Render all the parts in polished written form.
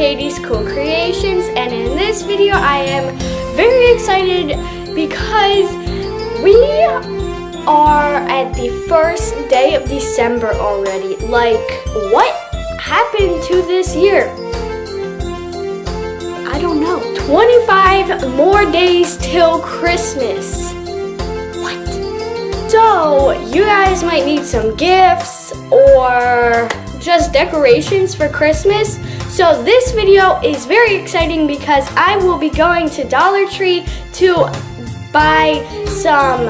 Katie's Cool Creations, and in this video I am very excited because we are at the first day of December already. Like, what happened to this year? I don't know. 25 more days till Christmas. What? So, you guys might need some gifts or just decorations for Christmas. So this video is very exciting because I will be going to Dollar Tree to buy some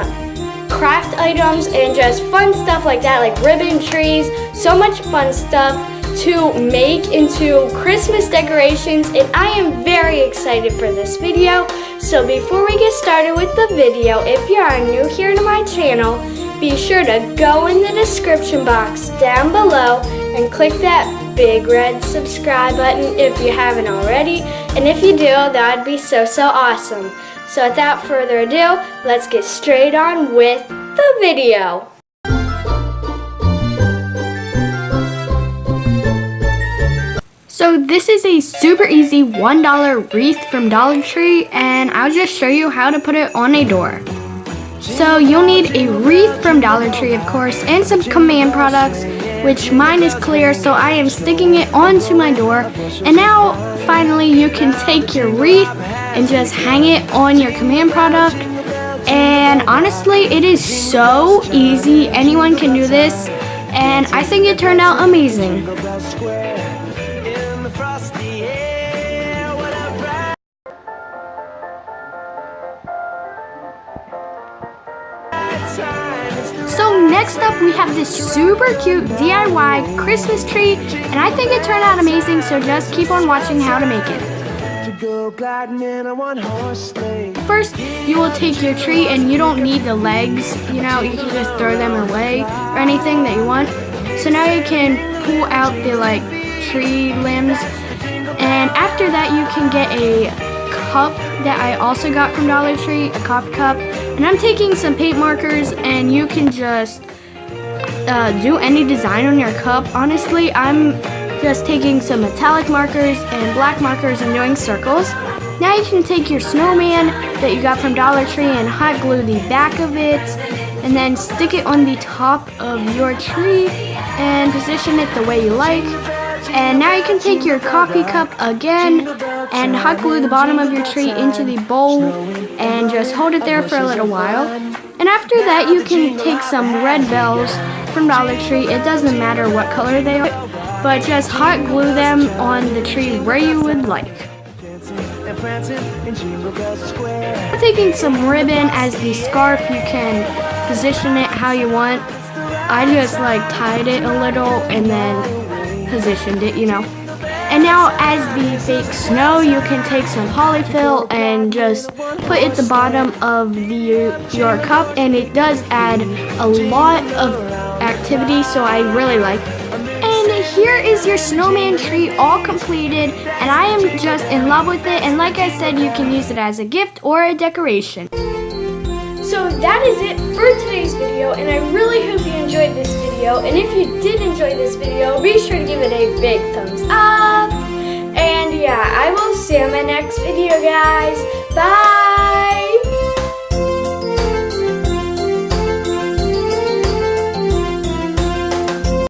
craft items and just fun stuff like that, like ribbon trees, so much fun stuff to make into Christmas decorations, and I am very excited for this video. So before we get started with the video, if you are new here to my channel, be sure to go in the description box down below and click that big red subscribe button if you haven't already, and if you do, that would be so awesome. So without further ado, let's get straight on with the video. So this is a super easy $1 wreath from Dollar Tree, and I'll just show you how to put it on a door. So you'll need a wreath from Dollar Tree, of course, and some command products, which mine is clear, so I am sticking it onto my door. And now, finally, you can take your wreath and just hang it on your command product. And honestly, it is so easy. Anyone can do this, and I think it turned out amazing. So next up we have this super cute DIY Christmas tree, and I think it turned out amazing, so just keep on watching how to make it. First, you will take your tree, and you don't need the legs, you know, you can just throw them away or anything that you want. So now you can pull out the tree limbs, and after that you can get a cup that I also got from Dollar Tree, a coffee cup. And I'm taking some paint markers, and you can just do any design on your cup. Honestly, I'm just taking some metallic markers and black markers and doing circles. Now you can take your snowman that you got from Dollar Tree and hot glue the back of it, and then stick it on the top of your tree and position it the way you like. And now you can take your coffee cup again and hot glue the bottom of your tree into the bowl and just hold it there for a little while. And after that, you can take some red bells from Dollar Tree. It doesn't matter what color they are, but just hot glue them on the tree where you would like. Taking some ribbon as the scarf, you can position it how you want. I just tied it a little and then positioned it, you know. And now as the fake snow, you can take some polyfill and just put it at the bottom of your cup, and it does add a lot of activity, so I really like it. And here is your snowman tree all completed, and I am just in love with it, and like I said, you can use it as a gift or a decoration. So that is it for today's video, and I really hope you enjoyed this video. And if you did enjoy this video, be sure to give it a big thumbs up. And yeah, I will see you in my next video, guys. Bye!